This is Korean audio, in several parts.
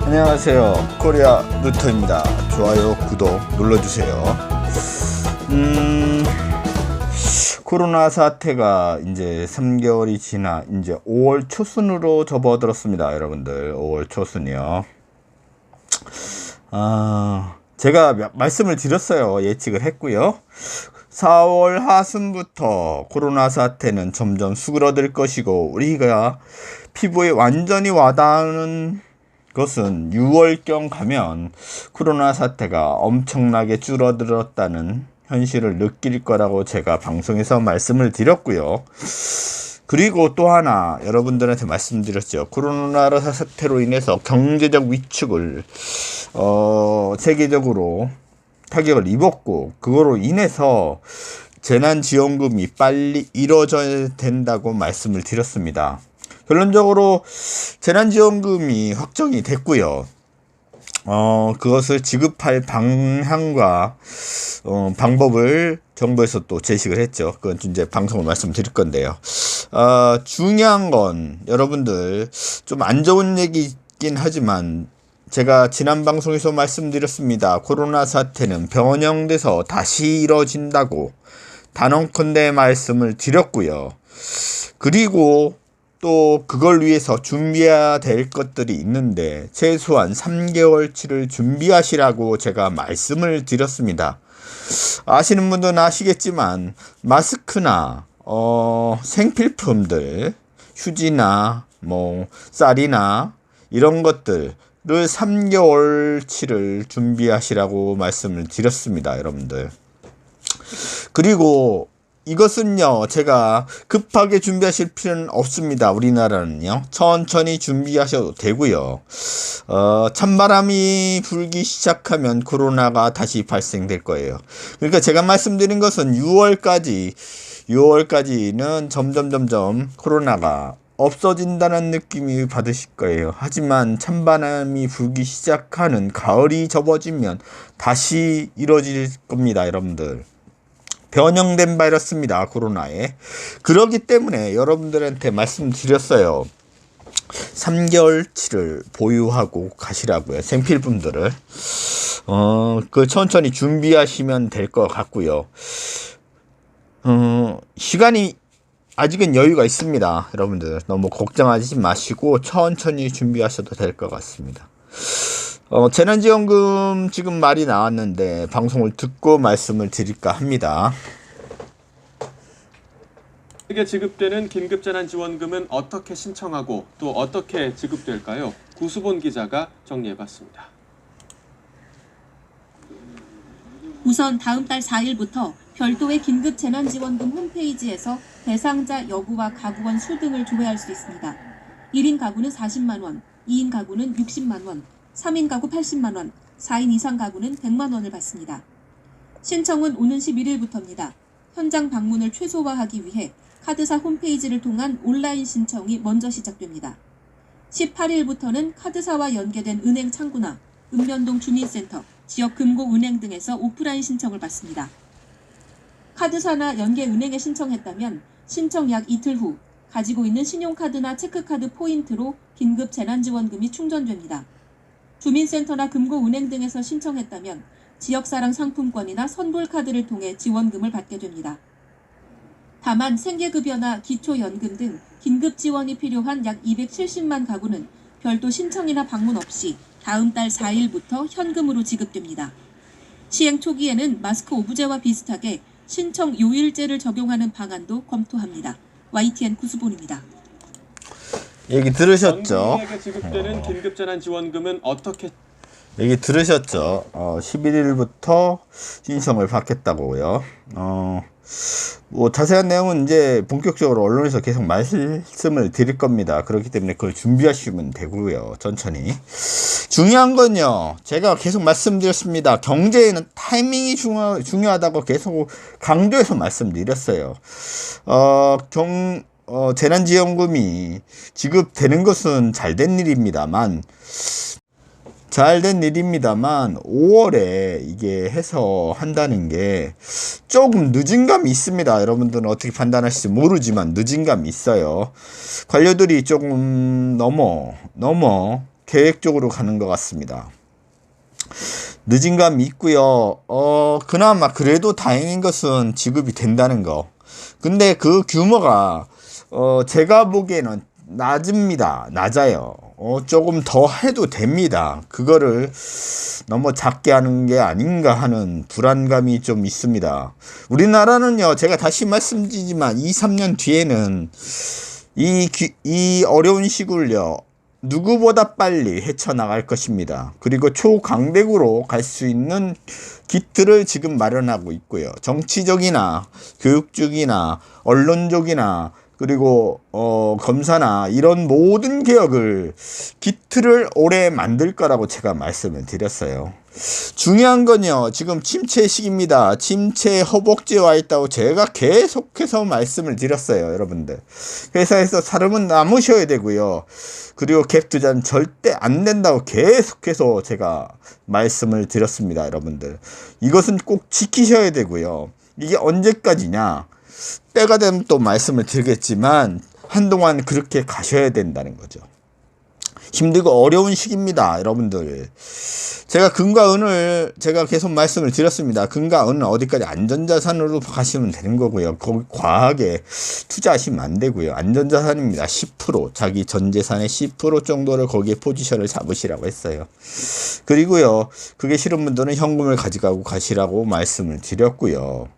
안녕하세요. 코리아 루터입니다. 좋아요, 구독 눌러주세요. 코로나 사태가 이제 3개월이 지나 이제 5월 초순으로 접어들었습니다. 여러분들 5월 초순이요. 제가 말씀을 드렸어요. 예측을 했고요. 4월 하순부터 코로나 사태는 점점 수그러들 것이고, 우리가 피부에 완전히 와닿는 것은 6월경 가면 코로나 사태가 엄청나게 줄어들었다는 현실을 느낄 거라고 제가 방송에서 말씀을 드렸고요. 그리고 또 하나 여러분들한테 말씀드렸죠. 코로나 사태로 인해서 경제적 위축을 세계적으로 타격을 입었고, 그거로 인해서 재난지원금이 빨리 이루어져야 된다고 말씀을 드렸습니다. 결론적으로 재난지원금이 확정이 됐고요. 그것을 지급할 방향과 방법을 정부에서 또 제시를 했죠. 그건 이제 방송을 말씀드릴 건데요. 중요한 건 여러분들 좀 안 좋은 얘기긴 하지만, 제가 지난 방송에서 말씀드렸습니다. 코로나 사태는 변형돼서 다시 이뤄진다고 단언컨대 말씀을 드렸고요. 그리고 또 그걸 위해서 준비해야 될 것들이 있는데 최소한 3개월치를 준비하시라고 제가 말씀을 드렸습니다. 아시는 분들은 아시겠지만, 마스크나 생필품들, 휴지나 쌀이나 이런 것들을 3개월치를 준비하시라고 말씀을 드렸습니다. 여러분들. 그리고 이것은요, 제가 급하게 준비하실 필요는 없습니다. 우리나라는요, 천천히 준비하셔도 되고요. 찬바람이 불기 시작하면 코로나가 다시 발생될 거예요. 그러니까 제가 말씀드린 것은 6월까지는 점점 코로나가 없어진다는 느낌이 받으실 거예요. 하지만 찬바람이 불기 시작하는 가을이 접어지면 다시 이루어질 겁니다. 여러분들. 변형된 바이러스입니다. 코로나에. 그렇기 때문에 여러분들한테 말씀드렸어요. 3개월치를 보유하고 가시라고요. 생필품들을. 천천히 준비하시면 될 것 같고요. 시간이 아직은 여유가 있습니다. 여러분들 너무 걱정하지 마시고 천천히 준비하셔도 될 것 같습니다. 재난지원금 지금 말이 나왔는데 방송을 듣고 말씀을 드릴까 합니다. 이게 지급되는 긴급재난지원금은 어떻게 신청하고 또 어떻게 지급될까요? 구수본 기자가 정리해봤습니다. 우선 다음 달 4일부터 별도의 긴급재난지원금 홈페이지에서 대상자 여부와 가구원 수 등을 조회할 수 있습니다. 1인 가구는 40만 원, 2인 가구는 60만 원, 3인 가구 80만 원, 4인 이상 가구는 100만 원을 받습니다. 신청은 오는 11일부터입니다. 현장 방문을 최소화하기 위해 카드사 홈페이지를 통한 온라인 신청이 먼저 시작됩니다. 18일부터는 카드사와 연계된 은행 창구나 읍면동 주민센터, 지역 금고은행 등에서 오프라인 신청을 받습니다. 카드사나 연계 은행에 신청했다면 신청 약 이틀 후 가지고 있는 신용카드나 체크카드 포인트로 긴급 재난지원금이 충전됩니다. 주민센터나 금고은행 등에서 신청했다면 지역사랑 상품권이나 선불카드를 통해 지원금을 받게 됩니다. 다만 생계급여나 기초연금 등 긴급 지원이 필요한 약 270만 가구는 별도 신청이나 방문 없이 다음 달 4일부터 현금으로 지급됩니다. 시행 초기에는 마스크 오부제와 비슷하게 신청 요일제를 적용하는 방안도 검토합니다. YTN 구수본입니다. 얘기 들으셨죠? 국민에게 지급되는 긴급재난지원금은 어떻게? 얘기 들으셨죠? 11일부터 신청을 받겠다고요. 자세한 내용은 이제 본격적으로 언론에서 계속 말씀을 드릴 겁니다. 그렇기 때문에 그걸 준비하시면 되고요. 천천히. 중요한 건요, 제가 계속 말씀드렸습니다. 경제에는 타이밍이 중요하다고 계속 강조해서 말씀드렸어요. 재난지원금이 지급되는 것은 잘된 일입니다만 5월에 이게 해서 한다는 게 조금 늦은 감이 있습니다. 여러분들은 어떻게 판단하실지 모르지만 늦은 감이 있어요. 관료들이 조금 너무 계획적으로 가는 것 같습니다. 늦은 감이 있고요. 그나마 그래도 다행인 것은 지급이 된다는 거. 근데 그 규모가 제가 보기에는 낮아요. 조금 더 해도 됩니다. 그거를 너무 작게 하는 게 아닌가 하는 불안감이 좀 있습니다. 우리나라는요, 제가 다시 말씀드리지만 2, 3년 뒤에는 이 어려운 시국을요, 누구보다 빨리 헤쳐나갈 것입니다. 그리고 초강대국으로 갈 수 있는 기틀을 지금 마련하고 있고요. 정치적이나 교육적이나 언론적이나 그리고 검사나 이런 모든 개혁을 기틀을 올해 만들 거라고 제가 말씀을 드렸어요. 중요한 건요, 지금 침체 시기입니다. 침체 허벅지에 와 있다고 제가 계속해서 말씀을 드렸어요, 여러분들. 회사에서 사람은 남으셔야 되고요. 그리고 갭 투자는 절대 안 된다고 계속해서 제가 말씀을 드렸습니다, 여러분들. 이것은 꼭 지키셔야 되고요. 이게 언제까지냐? 때가 되면 또 말씀을 드리겠지만 한동안 그렇게 가셔야 된다는 거죠. 힘들고 어려운 시기입니다, 여러분들. 제가 금과 은을 제가 계속 말씀을 드렸습니다. 금과 은은 어디까지 안전자산으로 가시면 되는 거고요. 거기 과하게 투자하시면 안 되고요. 안전자산입니다. 10%, 자기 전 재산의 10% 정도를 거기에 포지션을 잡으시라고 했어요. 그리고요, 그게 싫은 분들은 현금을 가져가고 가시라고 말씀을 드렸고요.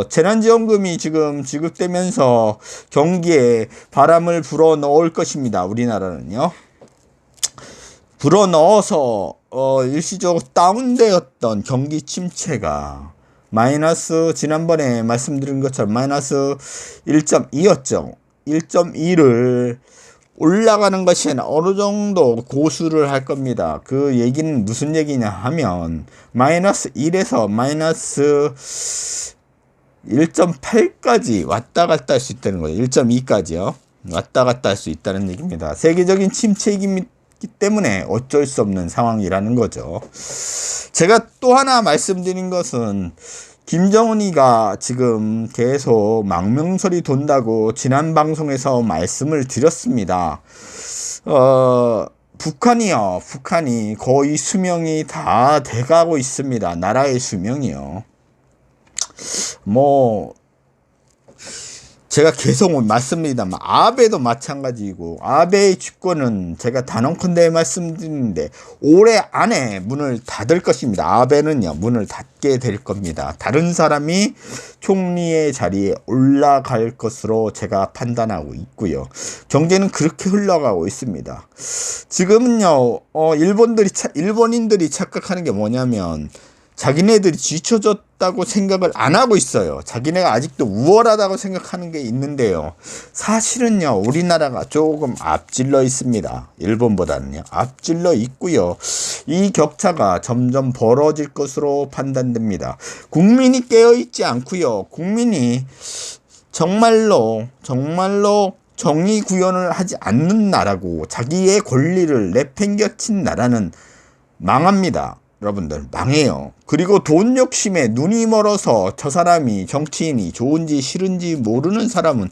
재난지원금이 지금 지급되면서 경기에 바람을 불어 넣을 것입니다. 우리나라는요. 불어 넣어서 일시적으로 다운되었던 경기 침체가 마이너스, 지난번에 말씀드린 것처럼 마이너스 1.2였죠. 1.2를 올라가는 것이 어느 정도 고수를 할 겁니다. 그 얘기는 무슨 얘기냐 하면 마이너스 1에서 마이너스 1.8까지 왔다 갔다 할 수 있다는 거예요. 1.2까지요. 왔다 갔다 할 수 있다는 얘기입니다. 세계적인 침체이기 때문에 어쩔 수 없는 상황이라는 거죠. 제가 또 하나 말씀드린 것은 김정은이가 지금 계속 망명설이 돈다고 지난 방송에서 말씀을 드렸습니다. 북한이 거의 수명이 다 돼가고 있습니다. 나라의 수명이요. 제가 계속 말씀드리다만 아베도 마찬가지고, 아베의 집권은 제가 단언컨대 말씀드리는데 올해 안에 문을 닫을 것입니다. 아베는요, 문을 닫게 될 겁니다. 다른 사람이 총리의 자리에 올라갈 것으로 제가 판단하고 있고요. 경제는 그렇게 흘러가고 있습니다. 지금은요, 일본인들이 착각하는 게 뭐냐면 자기네들이 지쳐졌다고 생각을 안 하고 있어요. 자기네가 아직도 우월하다고 생각하는 게 있는데요. 사실은요, 우리나라가 조금 앞질러 있습니다. 일본보다는요. 앞질러 있고요. 이 격차가 점점 벌어질 것으로 판단됩니다. 국민이 깨어있지 않고요. 국민이 정말로 정의 구현을 하지 않는 나라고 자기의 권리를 내팽겨친 나라는 망합니다. 여러분들, 망해요. 그리고 돈 욕심에 눈이 멀어서 저 사람이, 정치인이 좋은지 싫은지 모르는 사람은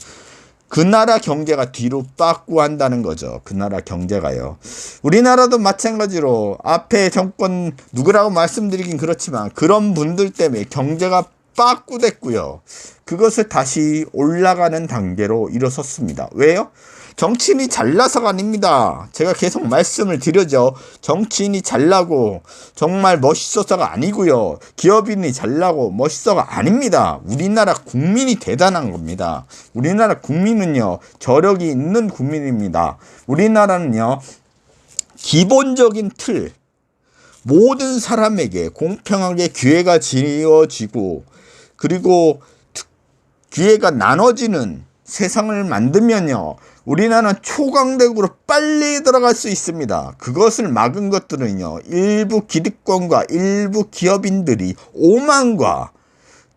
그 나라 경제가 뒤로 빠꾸 한다는 거죠. 그 나라 경제가요. 우리나라도 마찬가지로 앞에 정권 누구라고 말씀드리긴 그렇지만 그런 분들 때문에 경제가 빠꾸 됐고요. 그것을 다시 올라가는 단계로 일어섰습니다. 왜요? 정치인이 잘나서가 아닙니다. 제가 계속 말씀을 드려죠. 정치인이 잘나고 정말 멋있어서가 아니고요. 기업인이 잘나고 멋있어가 아닙니다. 우리나라 국민이 대단한 겁니다. 우리나라 국민은요, 저력이 있는 국민입니다. 우리나라는요, 기본적인 틀, 모든 사람에게 공평하게 기회가 지어지고 그리고 기회가 나눠지는 세상을 만들면요, 우리나라는 초강대국으로 빨리 들어갈 수 있습니다. 그것을 막은 것들은요, 일부 기득권과 일부 기업인들이 오만과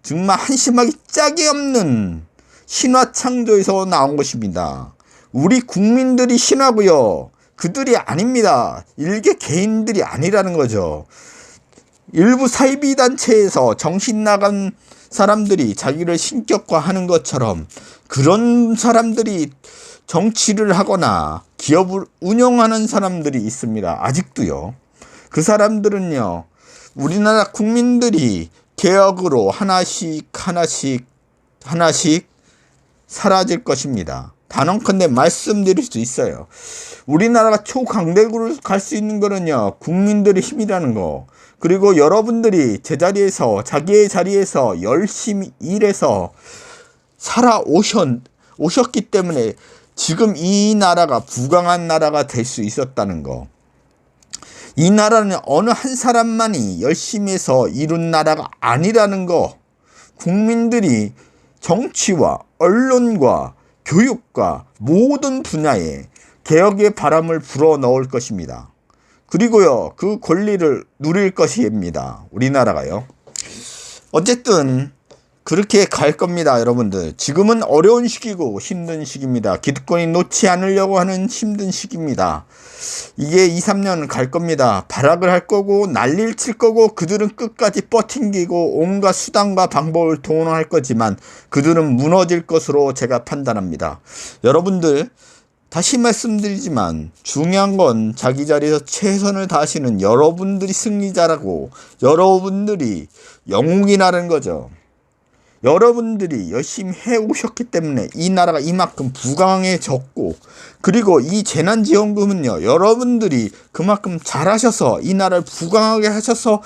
정말 한심하기 짝이 없는 신화 창조에서 나온 것입니다. 우리 국민들이 신화고요, 그들이 아닙니다. 일개 개인들이 아니라는 거죠. 일부 사이비단체에서 정신 나간 사람들이 자기를 신격화하는 것처럼 그런 사람들이 정치를 하거나 기업을 운영하는 사람들이 있습니다. 아직도요. 그 사람들은요, 우리나라 국민들이 개혁으로 하나씩 사라질 것입니다. 단언컨대 말씀드릴 수 있어요. 우리나라가 초강대국으로 갈 수 있는 거는요, 국민들의 힘이라는 거. 그리고 여러분들이 제자리에서, 자기의 자리에서 열심히 일해서 오셨기 때문에 지금 이 나라가 부강한 나라가 될 수 있었다는 거. 이 나라는 어느 한 사람만이 열심히 해서 이룬 나라가 아니라는 거. 국민들이 정치와 언론과 교육과 모든 분야에 개혁의 바람을 불어넣을 것입니다. 그리고요, 그 권리를 누릴 것입니다. 우리나라가요. 어쨌든 그렇게 갈 겁니다, 여러분들. 지금은 어려운 시기고 힘든 시기입니다. 기득권이 놓지 않으려고 하는 힘든 시기입니다. 이게 2, 3년 갈 겁니다. 발악을 할 거고 난리를 칠 거고 그들은 끝까지 버팅기고 온갖 수단과 방법을 동원할 거지만 그들은 무너질 것으로 제가 판단합니다. 여러분들, 다시 말씀드리지만 중요한 건 자기 자리에서 최선을 다하시는 여러분들이 승리자라고, 여러분들이 영웅이라는 거죠. 여러분들이 열심히 해오셨기 때문에 이 나라가 이만큼 부강해졌고, 그리고 이 재난지원금은요, 여러분들이 그만큼 잘하셔서 이 나라를 부강하게 하셔서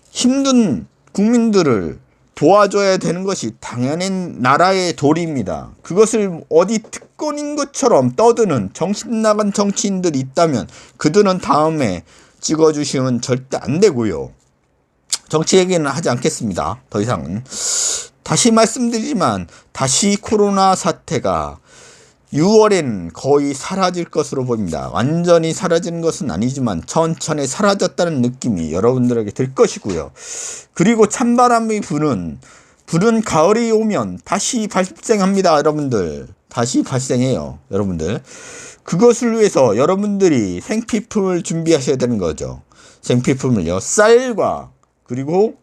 힘든 국민들을 도와줘야 되는 것이 당연히 나라의 도리입니다. 그것을 어디 특권인 것처럼 떠드는 정신 나간 정치인들이 있다면 그들은 다음에 찍어주시면 절대 안 되고요. 정치 얘기는 하지 않겠습니다. 더 이상은. 다시 말씀드리지만 다시 코로나 사태가 6월엔 거의 사라질 것으로 보입니다. 완전히 사라지는 것은 아니지만 천천히 사라졌다는 느낌이 여러분들에게 들 것이고요. 그리고 찬바람이 부는 가을이 오면 다시 발생합니다. 여러분들. 다시 발생해요. 여러분들. 그것을 위해서 여러분들이 생필품을 준비하셔야 되는 거죠. 생필품을요. 쌀과 그리고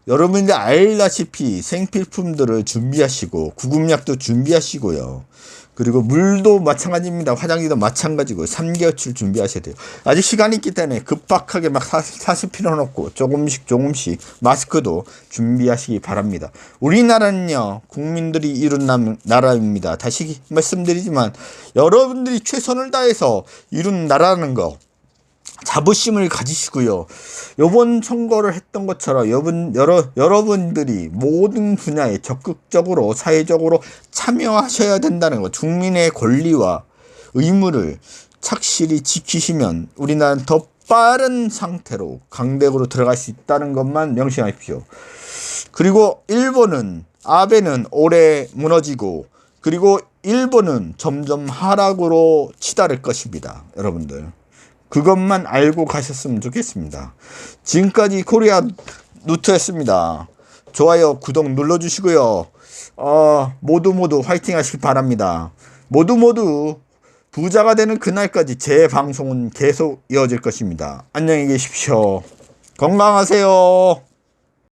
여러분들 알다시피 생필품들을 준비하시고 구급약도 준비하시고요. 그리고 물도 마찬가지입니다. 화장지도 마찬가지고 3개월치 준비하셔야 돼요. 아직 시간이 있기 때문에 급박하게 막 사실 필요는 없고 조금씩 마스크도 준비하시기 바랍니다. 우리나라는요, 국민들이 이룬 나라입니다. 다시 말씀드리지만 여러분들이 최선을 다해서 이룬 나라라는 거 자부심을 가지시고요. 이번 선거를 했던 것처럼 여러분들이 모든 분야에 적극적으로 사회적으로 참여하셔야 된다는 것, 국민의 권리와 의무를 착실히 지키시면 우리나라는 더 빠른 상태로 강대국으로 들어갈 수 있다는 것만 명심하십시오. 그리고 아베는 올해 무너지고, 그리고 일본은 점점 하락으로 치달을 것입니다. 여러분들. 그것만 알고 가셨으면 좋겠습니다. 지금까지 코리아 루트였습니다. 좋아요, 구독 눌러주시고요. 모두 화이팅 하시기 바랍니다. 모두 부자가 되는 그날까지 제 방송은 계속 이어질 것입니다. 안녕히 계십시오. 건강하세요.